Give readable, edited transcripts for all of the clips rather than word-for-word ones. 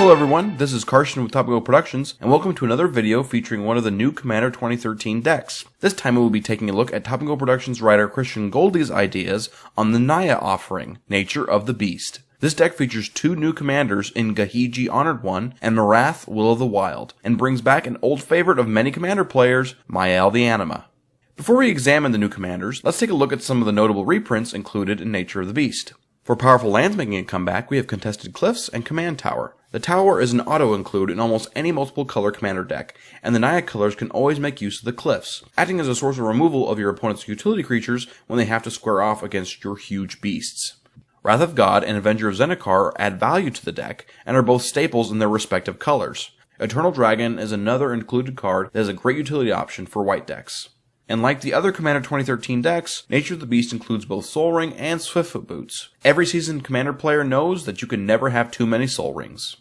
Hello everyone, this is Christian with Topical Productions, and welcome to another video featuring one of the new Commander 2013 decks. This time we will be taking a look at Topical Productions writer Christian Goldie's ideas on the Naya offering, Nature of the Beast. This deck features two new commanders in Gahiji Honored One and Marath, Will of the Wild, and brings back an old favorite of many commander players, Mayael the Anima. Before we examine the new commanders, let's take a look at some of the notable reprints included in Nature of the Beast. For powerful lands making a comeback, we have Contested Cliffs and Command Tower. The Tower is an auto-include in almost any multiple color commander deck, and the Naya colors can always make use of the Cliffs, acting as a source of removal of your opponent's utility creatures when they have to square off against your huge beasts. Wrath of God and Avenger of Zendikar add value to the deck, and are both staples in their respective colors. Eternal Dragon is another included card that is a great utility option for white decks. And like the other Commander 2013 decks, Nature of the Beast includes both Soul Ring and Swiftfoot Boots. Every seasoned Commander player knows that you can never have too many Soul Rings.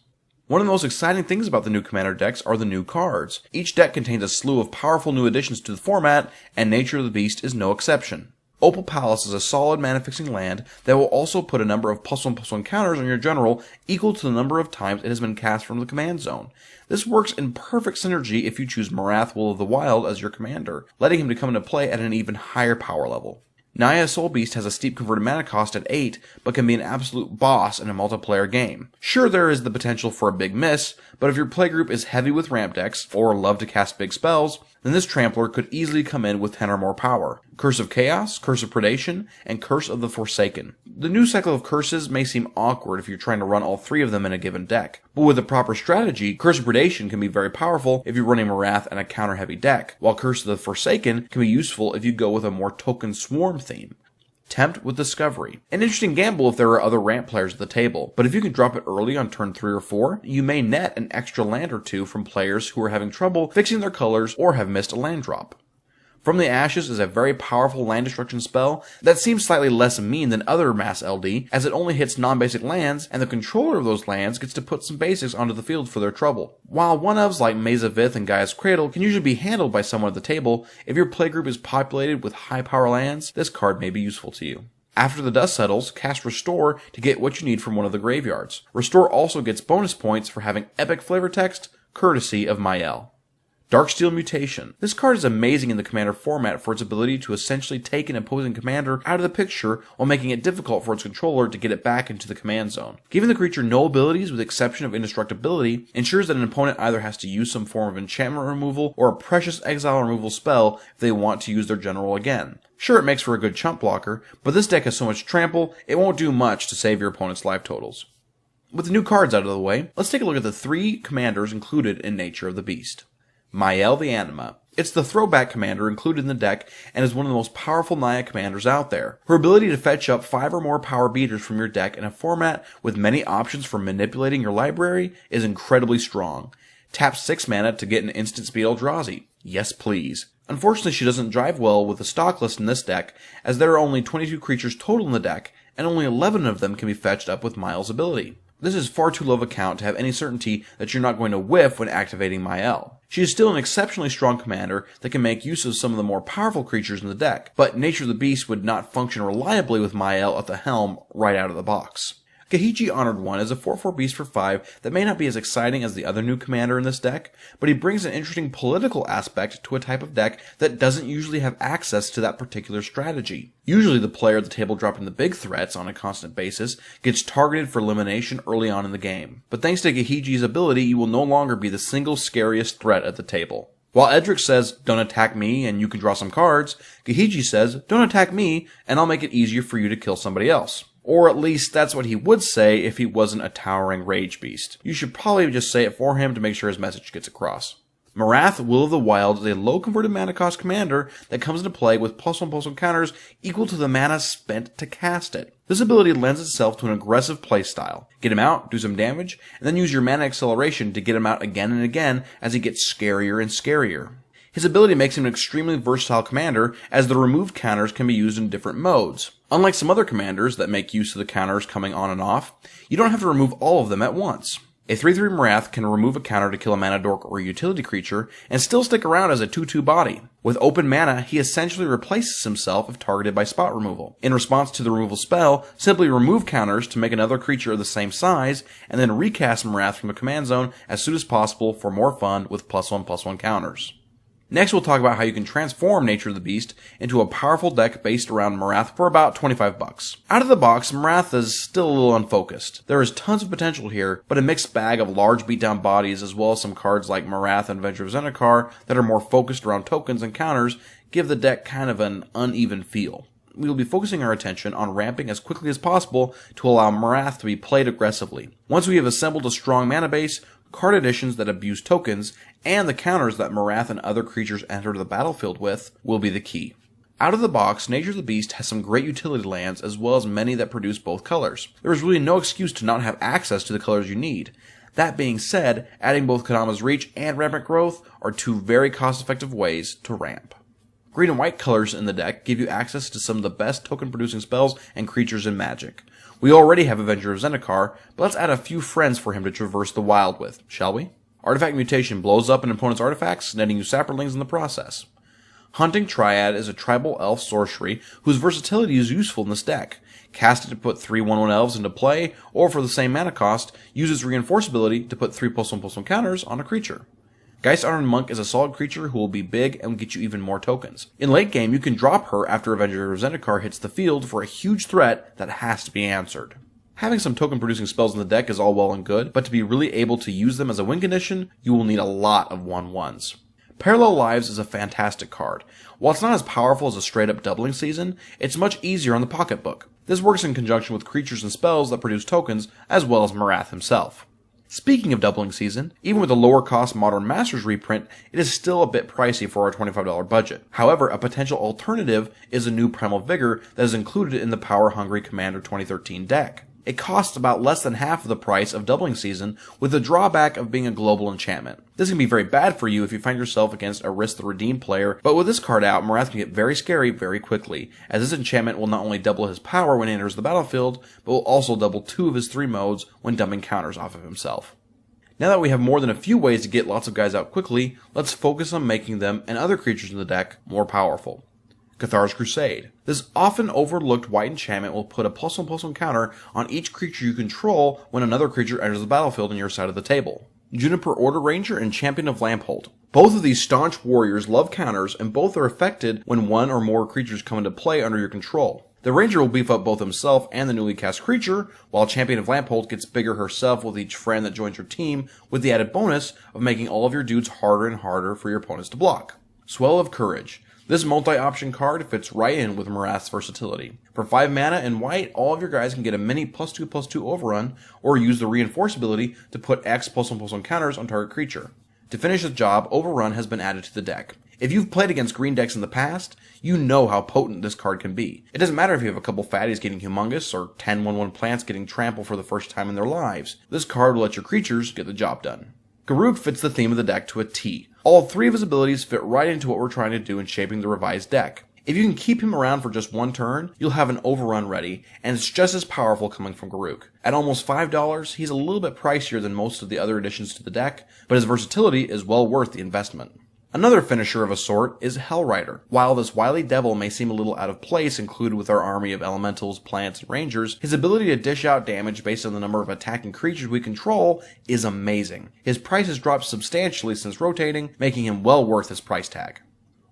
One of the most exciting things about the new Commander decks are the new cards. Each deck contains a slew of powerful new additions to the format, and Nature of the Beast is no exception. Opal Palace is a solid mana-fixing land that will also put a number of +1/+1 counters on your general equal to the number of times it has been cast from the command zone. This works in perfect synergy if you choose Marath, Will of the Wild as your commander, letting him to come into play at an even higher power level. Naya Soul Beast has a steep converted mana cost at 8, but can be an absolute boss in a multiplayer game. Sure, there is the potential for a big miss, but if your playgroup is heavy with ramp decks, or love to cast big spells, then this Trampler could easily come in with 10 or more power. Curse of Chaos, Curse of Predation, and Curse of the Forsaken. The new cycle of curses may seem awkward if you're trying to run all three of them in a given deck, but with a proper strategy, Curse of Predation can be very powerful if you're running Marath and a counter-heavy deck, while Curse of the Forsaken can be useful if you go with a more token swarm theme. Tempt with Discovery. An interesting gamble if there are other ramp players at the table, but if you can drop it early on turn 3 or 4, you may net an extra land or two from players who are having trouble fixing their colors or have missed a land drop. From the Ashes is a very powerful land destruction spell that seems slightly less mean than other mass LD, as it only hits non-basic lands, and the controller of those lands gets to put some basics onto the field for their trouble. While one-ofs like Maze of Vith and Gaia's Cradle can usually be handled by someone at the table, if your playgroup is populated with high-power lands, this card may be useful to you. After the dust settles, cast Restore to get what you need from one of the graveyards. Restore also gets bonus points for having epic flavor text, courtesy of Mayael. Darksteel Mutation. This card is amazing in the commander format for its ability to essentially take an opposing commander out of the picture while making it difficult for its controller to get it back into the command zone. Giving the creature no abilities with the exception of indestructibility ensures that an opponent either has to use some form of enchantment removal or a precious exile removal spell if they want to use their general again. Sure, it makes for a good chump blocker, but this deck has so much trample, it won't do much to save your opponent's life totals. With the new cards out of the way, let's take a look at the three commanders included in Nature of the Beast. Mayael the Anima. It's the throwback commander included in the deck and is one of the most powerful Naya commanders out there. Her ability to fetch up 5 or more power beaters from your deck in a format with many options for manipulating your library is incredibly strong. Tap 6 mana to get an instant speed Eldrazi. Yes please. Unfortunately, she doesn't drive well with the stock list in this deck, as there are only 22 creatures total in the deck, and only 11 of them can be fetched up with Mayael's ability. This is far too low of a count to have any certainty that you're not going to whiff when activating Mayael. She is still an exceptionally strong commander that can make use of some of the more powerful creatures in the deck, but Nature of the Beast would not function reliably with Mayael at the helm right out of the box. Gahiji Honored One is a 4/4 beast for 5 that may not be as exciting as the other new commander in this deck, but he brings an interesting political aspect to a type of deck that doesn't usually have access to that particular strategy. Usually the player at the table dropping the big threats on a constant basis gets targeted for elimination early on in the game, but thanks to Gahiji's ability you will no longer be the single scariest threat at the table. While Edric says, don't attack me and you can draw some cards, Gahiji says, don't attack me and I'll make it easier for you to kill somebody else. Or at least that's what he would say if he wasn't a towering rage beast. You should probably just say it for him to make sure his message gets across. Marath, Will of the Wild is a low converted mana cost commander that comes into play with +1/+1 counters equal to the mana spent to cast it. This ability lends itself to an aggressive playstyle. Get him out, do some damage, and then use your mana acceleration to get him out again and again as he gets scarier and scarier. His ability makes him an extremely versatile commander, as the removed counters can be used in different modes. Unlike some other commanders that make use of the counters coming on and off, you don't have to remove all of them at once. A 3/3 Marath can remove a counter to kill a mana dork or a utility creature and still stick around as a 2/2 body. With open mana, he essentially replaces himself if targeted by spot removal. In response to the removal spell, simply remove counters to make another creature of the same size, and then recast Marath from the command zone as soon as possible for more fun with +1/+1 counters. Next, we'll talk about how you can transform Nature of the Beast into a powerful deck based around Marath for about $25. Out of the box, Marath is still a little unfocused. There is tons of potential here, but a mixed bag of large beatdown bodies as well as some cards like Marath and Avenger of Zendikar that are more focused around tokens and counters give the deck kind of an uneven feel. We will be focusing our attention on ramping as quickly as possible to allow Marath to be played aggressively. Once we have assembled a strong mana base, card additions that abuse tokens, and the counters that Marath and other creatures enter the battlefield with will be the key. Out of the box, Nature of the Beast has some great utility lands as well as many that produce both colors. There is really no excuse to not have access to the colors you need. That being said, adding both Kodama's Reach and Rampant Growth are two very cost-effective ways to ramp. Green and white colors in the deck give you access to some of the best token-producing spells and creatures in Magic. We already have Avenger of Zendikar, but let's add a few friends for him to traverse the wild with, shall we? Artifact Mutation blows up an opponent's artifacts, netting you saplings in the process. Hunting Triad is a tribal elf sorcery whose versatility is useful in this deck. Cast it to put 3/1/1 elves into play, or for the same mana cost, use its reinforceability to put 3 +1/+1 counters on a creature. Geist Iron Monk is a solid creature who will be big and will get you even more tokens. In late game, you can drop her after Avenger of Zendikar hits the field for a huge threat that has to be answered. Having some token producing spells in the deck is all well and good, but to be really able to use them as a win condition, you will need a lot of 1/1s. Parallel Lives is a fantastic card. While it's not as powerful as a straight up doubling season, it's much easier on the pocketbook. This works in conjunction with creatures and spells that produce tokens, as well as Marath himself. Speaking of doubling season, even with a lower cost Modern Masters reprint, it is still a bit pricey for our $25 budget. However, a potential alternative is a new Primal Vigor that is included in the Power Hungry Commander 2013 deck. It costs about less than half of the price of doubling season, with the drawback of being a global enchantment. This can be very bad for you if you find yourself against a Risk the Redeem player, but with this card out, Marath can get very scary very quickly, as this enchantment will not only double his power when he enters the battlefield, but will also double 2 of his 3 modes when dumping counters off of himself. Now that we have more than a few ways to get lots of guys out quickly, let's focus on making them and other creatures in the deck more powerful. Cathar's Crusade. This often overlooked white enchantment will put a +1/+1 counter on each creature you control when another creature enters the battlefield on your side of the table. Juniper Order Ranger and Champion of Lamphold. Both of these staunch warriors love counters, and both are affected when one or more creatures come into play under your control. The Ranger will beef up both himself and the newly cast creature, while Champion of Lamphold gets bigger herself with each friend that joins your team, with the added bonus of making all of your dudes harder and harder for your opponents to block. Swell of Courage. This multi-option card fits right in with Marath's versatility. For 5 mana and white, all of your guys can get a mini +2/+2 overrun, or use the reinforce ability to put X +1/+1 counters on target creature. To finish the job, Overrun has been added to the deck. If you've played against green decks in the past, you know how potent this card can be. It doesn't matter if you have a couple fatties getting humongous, or 10 1/1 plants getting trample for the first time in their lives. This card will let your creatures get the job done. Garruk fits the theme of the deck to a T. All 3 of his abilities fit right into what we're trying to do in shaping the revised deck. If you can keep him around for just 1 turn, you'll have an Overrun ready, and it's just as powerful coming from Garruk. At almost $5, he's a little bit pricier than most of the other additions to the deck, but his versatility is well worth the investment. Another finisher of a sort is Hellrider. While this wily devil may seem a little out of place included with our army of elementals, plants, and rangers, his ability to dish out damage based on the number of attacking creatures we control is amazing. His price has dropped substantially since rotating, making him well worth his price tag.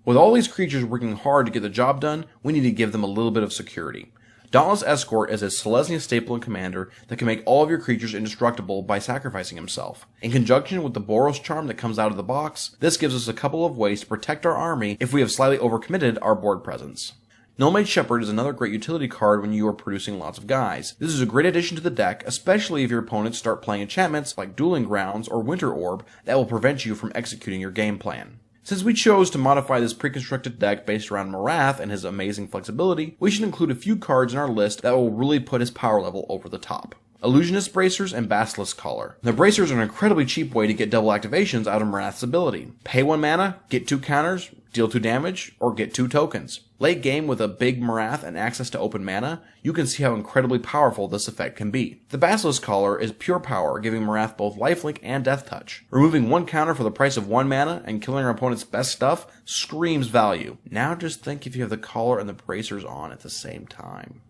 With all these creatures working hard to get the job done, we need to give them a little bit of security. Dauntless Escort is a Selesnya staple and commander that can make all of your creatures indestructible by sacrificing himself. In conjunction with the Boros charm that comes out of the box, this gives us a couple of ways to protect our army if we have slightly overcommitted our board presence. Nullmage Shepherd is another great utility card when you are producing lots of guys. This is a great addition to the deck, especially if your opponents start playing enchantments like Dueling Grounds or Winter Orb that will prevent you from executing your game plan. Since we chose to modify this pre-constructed deck based around Marath and his amazing flexibility, we should include a few cards in our list that will really put his power level over the top. Illusionist Bracers and Basilisk Collar. The Bracers are an incredibly cheap way to get double activations out of Marath's ability. Pay 1 mana, get 2 counters, deal 2 damage, or get 2 tokens. Late game with a big Marath and access to open mana, you can see how incredibly powerful this effect can be. The Basilisk Collar is pure power, giving Marath both lifelink and death touch. Removing 1 counter for the price of 1 mana and killing our opponent's best stuff screams value. Now just think if you have the collar and the bracers on at the same time.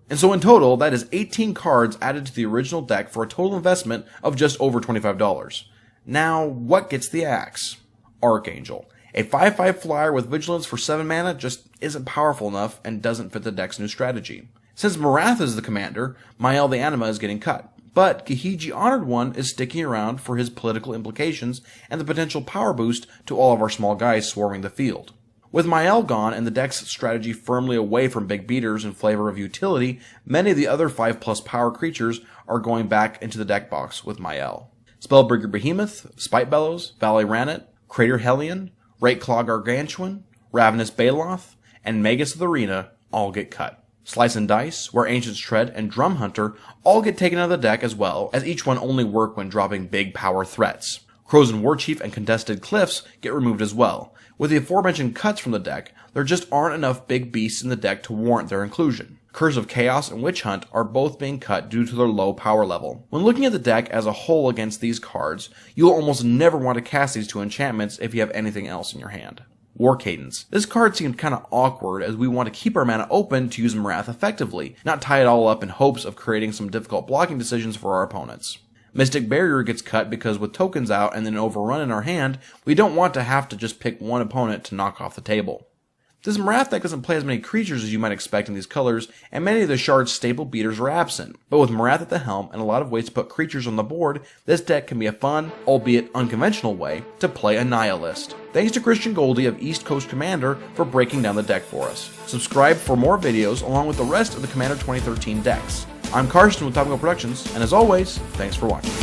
And so in total, that is 18 cards added to the original deck for a total investment of just over $25. Now, what gets the axe? Archangel. A 5/5 flyer with vigilance for 7 mana just isn't powerful enough and doesn't fit the deck's new strategy. Since Marath is the commander, Mayael the Anima is getting cut. But Gahiji Honored One is sticking around for his political implications and the potential power boost to all of our small guys swarming the field. With Mayael gone and the deck's strategy firmly away from big beaters in favor of utility, many of the other 5+ power creatures are going back into the deck box with Mayael. Spellbreaker Behemoth, Spite Bellows, Valley Rannet, Crater Hellion, Rakeclaw Gargantuan, Ravenous Baloth, and Magus of the Arena all get cut. Slice and Dice, Where Ancients Tread, and Drum Hunter all get taken out of the deck as well, as each one only work when dropping big power threats. Crows and Warchief and Contested Cliffs get removed as well. With the aforementioned cuts from the deck, there just aren't enough big beasts in the deck to warrant their inclusion. Curse of Chaos and Witch Hunt are both being cut due to their low power level. When looking at the deck as a whole against these cards, you'll almost never want to cast these 2 enchantments if you have anything else in your hand. War Cadence. This card seemed kinda awkward as we want to keep our mana open to use Marath effectively, not tie it all up in hopes of creating some difficult blocking decisions for our opponents. Mystic Barrier gets cut because with tokens out and then overrun in our hand, we don't want to have to just pick one opponent to knock off the table. This Marath deck doesn't play as many creatures as you might expect in these colors, and many of the Shard's staple beaters are absent. But with Marath at the helm and a lot of ways to put creatures on the board, this deck can be a fun, albeit unconventional way, to play a Naya list. Thanks to Christian Goldie of East Coast Commander for breaking down the deck for us. Subscribe for more videos along with the rest of the Commander 2013 decks. I'm Karsten with Topical Productions, and as always, thanks for watching.